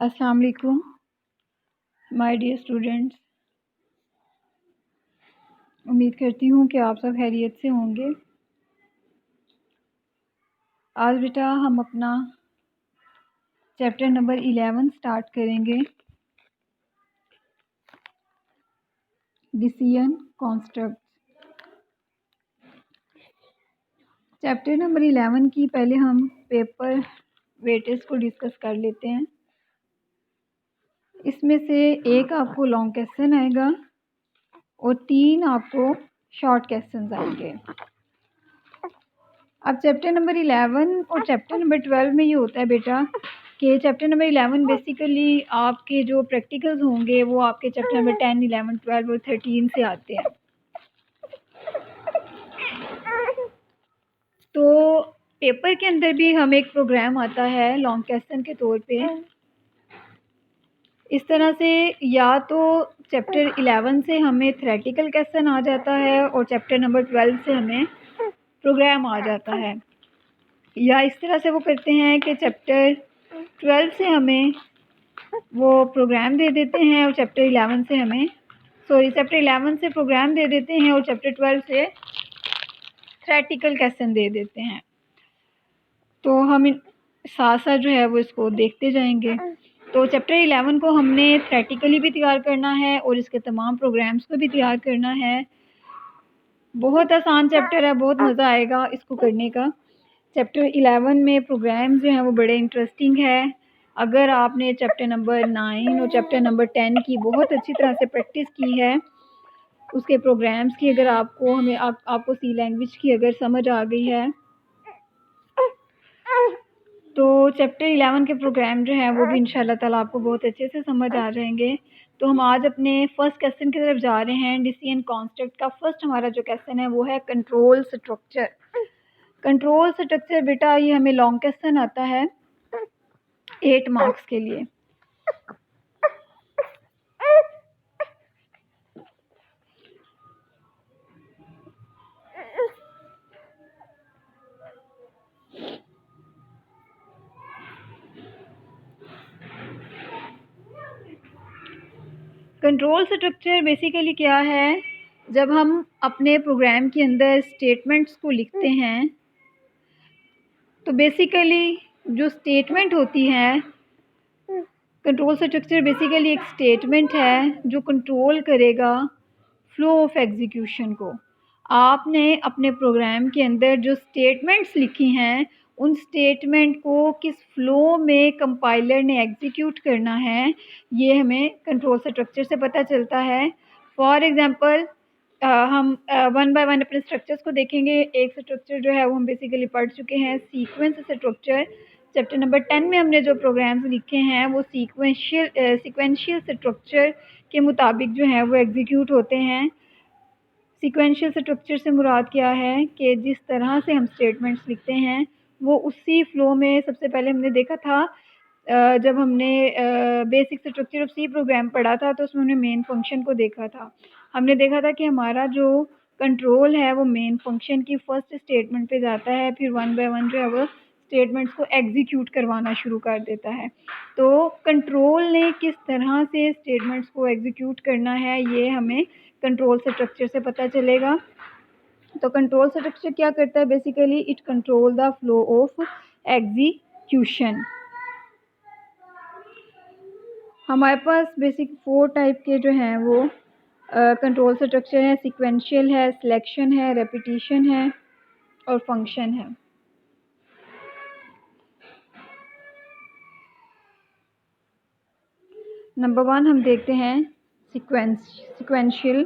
अस्सलाम वालेकुम my dear students. उम्मीद करती हूँ कि आप सब खैरियत से होंगे। आज बेटा हम अपना चैप्टर नंबर 11 स्टार्ट करेंगे, डिसीजन कॉन्स्ट्रक्ट। चैप्टर नंबर 11 की पहले हम पेपर वेटेज को डिस्कस कर लेते हैं। इसमें से एक आपको लॉन्ग क्वेश्चन आएगा और 3 आपको शॉर्ट क्वेश्चन आएंगे। अब चैप्टर नंबर 11 और चैप्टर नंबर 12 में ये होता है बेटा कि चैप्टर नंबर 11 बेसिकली आपके जो प्रैक्टिकल्स होंगे वो आपके चैप्टर नंबर 10, 11, 12 और 13 से आते हैं। तो पेपर के अंदर भी हमें एक प्रोग्राम आता है लॉन्ग क्वेश्चन के तौर पे। इस तरह से या तो चैप्टर 11 से हमें थ्योरेटिकल क्वेश्चन आ जाता है और चैप्टर नंबर 12 से हमें प्रोग्राम आ जाता है, या इस तरह से वो करते हैं कि चैप्टर 12 से हमें वो प्रोग्राम दे देते हैं और चैप्टर 11 से हमें चैप्टर 11 से प्रोग्राम दे देते हैं और चैप्टर 12 से थ्योरेटिकल क्वेश्चन दे देते हैं। तो हम साथ साथ जो है वो इसको देखते जाएंगे। तो चैप्टर 11 को हमने थ्योरेटिकली भी तैयार करना है और इसके तमाम प्रोग्राम्स को भी तैयार करना है। बहुत आसान चैप्टर है, बहुत मज़ा आएगा इसको करने का। चैप्टर 11 में प्रोग्राम्स जो हैं वो बड़े इंटरेस्टिंग है। अगर आपने चैप्टर नंबर 9 और चैप्टर नंबर 10 की बहुत अच्छी तरह से प्रैक्टिस की है, उसके प्रोग्राम्स की अगर आपको सी लैंग्वेज की अगर समझ आ गई है, तो चैप्टर 11 के प्रोग्राम जो हैं वो भी इंशाल्लाह ताला आपको बहुत अच्छे से समझ आ जाएंगे। तो हम आज अपने फर्स्ट क्वेश्चन की तरफ जा रहे हैं। डिसीजन कॉन्स्ट्रक्ट का फर्स्ट हमारा जो क्वेश्चन है वो है कंट्रोल स्ट्रक्चर। कंट्रोल स्ट्रक्चर बेटा ये हमें लॉन्ग क्वेश्चन आता है 8 मार्क्स के लिए। कंट्रोल स्ट्रक्चर बेसिकली क्या है, जब हम अपने प्रोग्राम के अंदर स्टेटमेंट्स को लिखते हैं तो बेसिकली जो स्टेटमेंट होती है, कंट्रोल स्ट्रक्चर बेसिकली एक स्टेटमेंट है जो कंट्रोल करेगा फ्लो ऑफ एग्जीक्यूशन को। आपने अपने प्रोग्राम के अंदर जो स्टेटमेंट्स लिखी हैं उन स्टेटमेंट को किस फ्लो में कंपाइलर ने एग्जीक्यूट करना है, ये हमें कंट्रोल स्ट्रक्चर से पता चलता है। फॉर एग्जांपल हम वन बाय वन अपने स्ट्रक्चर्स को देखेंगे। एक स्ट्रक्चर जो है वो हम बेसिकली पढ़ चुके हैं, सीक्वेंस स्ट्रक्चर। चैप्टर नंबर 10 में हमने जो प्रोग्राम्स लिखे हैं वो सीक्वेंशियल स्ट्रक्चर के मुताबिक जो है वो एग्जीक्यूट होते हैं। सीक्वेंशियल स्ट्रक्चर से मुराद क्या है कि जिस तरह से हम स्टेटमेंट्स लिखते हैं वो उसी फ्लो में, सबसे पहले हमने देखा था जब हमने basic structure of C program पढ़ा था तो उसमें हमने मेन फंक्शन को देखा था। हमने देखा था कि हमारा जो कंट्रोल है वो मेन फंक्शन की फर्स्ट स्टेटमेंट पे जाता है, फिर वन बाय वन जो है वो स्टेटमेंट्स को एग्जीक्यूट करवाना शुरू कर देता है। तो कंट्रोल ने किस तरह से स्टेटमेंट्स को एग्जीक्यूट करना है ये हमें कंट्रोल स्ट्रक्चर से पता चलेगा। तो कंट्रोल स्ट्रक्चर क्या करता है, basically it control the flow of execution. हमारे पास बेसिक 4 टाइप के जो हैं वो कंट्रोल स्ट्रक्चर है। सीक्वेंशियल है, सिलेक्शन है, रेपिटिशन है और फंक्शन है। नंबर 1 हम देखते हैं सीक्वेंशियल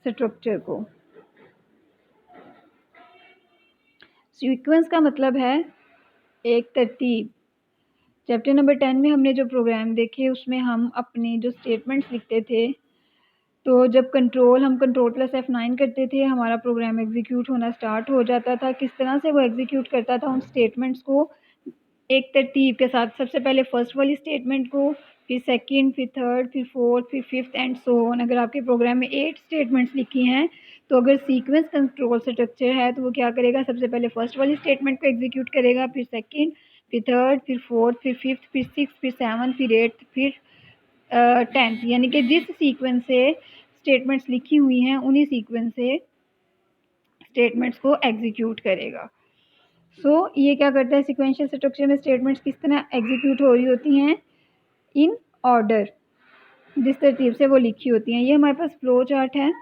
स्ट्रक्चर को। सीक्वेंस का मतलब है एक तरतीब। चैप्टर नंबर 10 में हमने जो प्रोग्राम देखे उसमें हम अपनी जो स्टेटमेंट्स लिखते थे, तो जब हम कंट्रोल प्लस F9 करते थे हमारा प्रोग्राम एग्जीक्यूट होना स्टार्ट हो जाता था। किस तरह से वो एग्जीक्यूट करता था, उन स्टेटमेंट्स को एक तरतीब के साथ, सबसे पहले फर्स्ट वाली स्टेटमेंट को, फिर सेकंड, फिर थर्ड, फिर फोर्थ, फिर फिफ्थ एंड सो ऑन। अगर आपके प्रोग्राम में 8 स्टेटमेंट्स लिखी हैं तो अगर सीक्वेंस कंट्रोल स्ट्रक्चर है तो वो क्या करेगा, सबसे पहले फर्स्ट वाली स्टेटमेंट को एग्जीक्यूट करेगा, फिर सेकंड, फिर थर्ड, फिर फोर्थ, फिर फिफ्थ, फिर सिक्स, फिर सेवन, फिर एट्थ, फिर 10th, यानी कि जिस सीक्वेंस से स्टेटमेंट्स लिखी हुई हैं उन्हीं सीक्वेंस से स्टेटमेंट्स को एग्जीक्यूट करेगा। ये क्या करता है, सिक्वेंशियल स्ट्रक्चर में स्टेटमेंट्स किस तरह एग्जीक्यूट हो रही होती हैं, इन ऑर्डर, जिस तरतीब से वो लिखी होती हैं। ये हमारे पास फ्लो चार्ट है।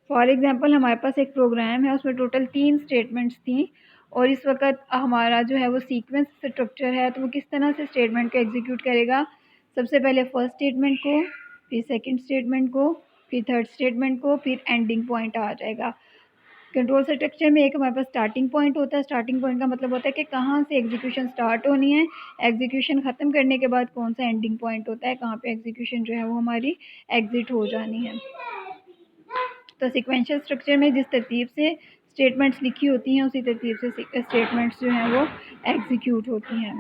फॉर एग्जांपल हमारे पास एक प्रोग्राम है, उसमें टोटल 3 स्टेटमेंट्स थी और इस वक्त हमारा जो है वो सीक्वेंस स्ट्रक्चर है, तो वो किस तरह से स्टेटमेंट को एग्जीक्यूट करेगा, सबसे पहले फर्स्ट स्टेटमेंट को, फिर सेकंड स्टेटमेंट को, फिर थर्ड स्टेटमेंट को, फिर एंडिंग पॉइंट आ जाएगा। कंट्रोल स्ट्रक्चर में एक हमारे पास स्टार्टिंग पॉइंट होता है। स्टार्टिंग पॉइंट का मतलब होता है कि कहाँ से एग्जीक्यूशन स्टार्ट होनी है, एग्जीक्यूशन ख़त्म करने के बाद कौन सा एंडिंग पॉइंट होता है, कहाँ पे एग्जीक्यूशन जो है वो हमारी एग्जिट हो जानी है। तो सिक्वेंशियल स्ट्रक्चर में जिस तरतीब से स्टेटमेंट्स लिखी होती हैं उसी तरतीब से स्टेटमेंट्स जो हैं वो एग्जीक्यूट होती हैं।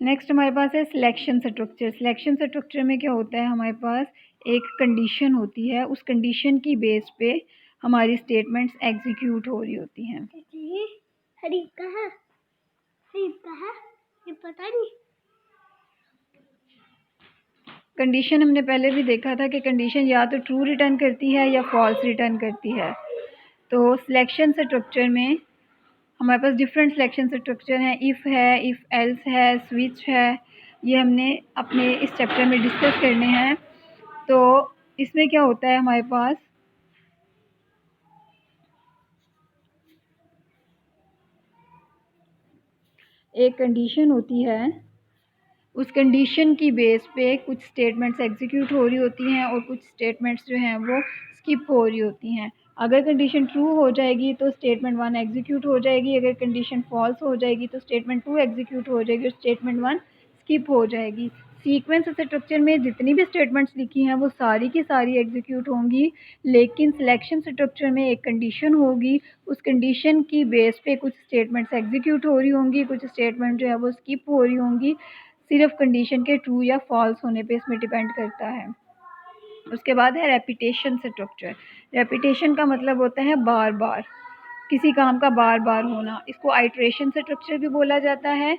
नेक्स्ट हमारे पास है सिलेक्शन स्ट्रक्चर। सिलेक्शन स्ट्रक्चर में क्या होता है, हमारे पास एक कंडीशन होती है, उस कंडीशन की बेस पे हमारी स्टेटमेंट्स एग्जीक्यूट हो रही होती हैं। ये पता नहीं। कंडीशन हमने पहले भी देखा था कि कंडीशन या तो ट्रू रिटर्न करती है या फॉल्स रिटर्न करती है। तो सिलेक्शन स्ट्रक्चर में हमारे पास डिफरेंट सिलेक्शन स्ट्रक्चर हैं, इफ़ है, इफ़ एल्स है, स्विच है, ये हमने अपने इस चैप्टर में डिस्कस करने हैं। तो इसमें क्या होता है, हमारे पास एक कंडीशन होती है, उस कंडीशन की बेस पे कुछ स्टेटमेंट्स एग्जीक्यूट हो रही होती हैं और कुछ स्टेटमेंट्स जो हैं वो स्किप हो रही होती हैं। अगर कंडीशन ट्रू हो जाएगी तो स्टेटमेंट 1 एग्जीक्यूट हो जाएगी, अगर कंडीशन फॉल्स हो जाएगी तो स्टेटमेंट 2 एग्जीक्यूट हो जाएगी और स्टेटमेंट 1 स्किप हो जाएगी। सीक्वेंस स्ट्रक्चर में जितनी भी स्टेटमेंट्स लिखी हैं वो सारी की सारी एग्जीक्यूट होंगी, लेकिन सिलेक्शन स्ट्रक्चर में एक कंडीशन होगी, उस कंडीशन की बेस पे कुछ स्टेटमेंट्स एग्जीक्यूट हो रही होंगी, कुछ स्टेटमेंट जो है वो स्किप हो रही होंगी। सिर्फ कंडीशन के ट्रू या फॉल्स होने पे इसमें डिपेंड करता है। उसके बाद है रेपिटेशन स्ट्रक्चर। रेपिटेशन का मतलब होता है बार बार, किसी काम का बार बार होना, इसको आइट्रेशन स्ट्रक्चर भी बोला जाता है।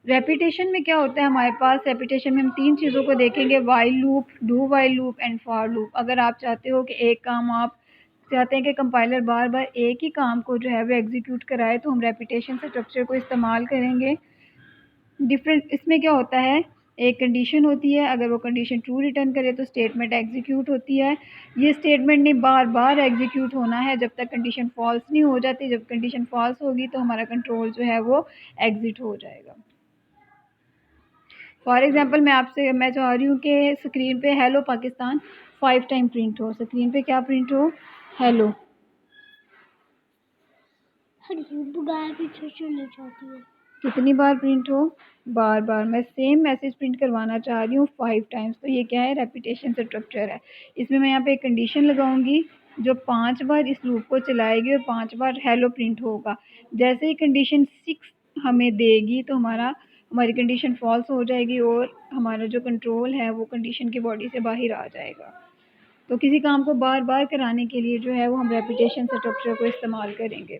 रेपिटेशन में क्या होता है, हमारे पास रेपिटेशन में हम 3 चीज़ों को देखेंगे, while loop, do while loop and for loop. अगर आप चाहते हो कि एक काम आप चाहते हैं कि कंपाइलर बार बार एक ही काम को जो है वो एग्जीक्यूट कराए तो हम रेपिटेशन स्ट्रक्चर को इस्तेमाल करेंगे। डिफरेंट इसमें क्या होता है, एक कंडीशन होती है, अगर वो कंडीशन ट्रू रिटर्न करे तो स्टेटमेंट एग्जीक्यूट होती है। ये स्टेटमेंट ने बार बार एग्जीक्यूट होना है जब तक कंडीशन फॉल्स नहीं हो जाती। जब कंडीशन फॉल्स होगी तो हमारा कंट्रोल जो है वो एग्जिट हो जाएगा। फॉर एग्जांपल मैं चाह रही हूँ कि स्क्रीन पे हेलो पाकिस्तान 5 टाइम प्रिंट हो। स्क्रीन पे क्या प्रिंट हो, हेलो। कितनी बार प्रिंट हो, बार बार। मैं सेम मैसेज प्रिंट करवाना चाह रही हूँ 5 टाइम्स, तो ये क्या है, रेपिटेशन स्ट्रक्चर है। इसमें मैं यहाँ पे एक कंडीशन लगाऊंगी जो 5 बार इस लूप को चलाएगी और 5 बार हेलो प्रिंट होगा। जैसे ही कंडीशन 6 हमें देगी तो हमारी कंडीशन फॉल्स हो जाएगी और हमारा जो कंट्रोल है वो कंडीशन की बॉडी से बाहर आ जाएगा। तो किसी काम को बार बार कराने के लिए जो है वो हम रेपिटेशन स्ट्रक्चर को इस्तेमाल करेंगे।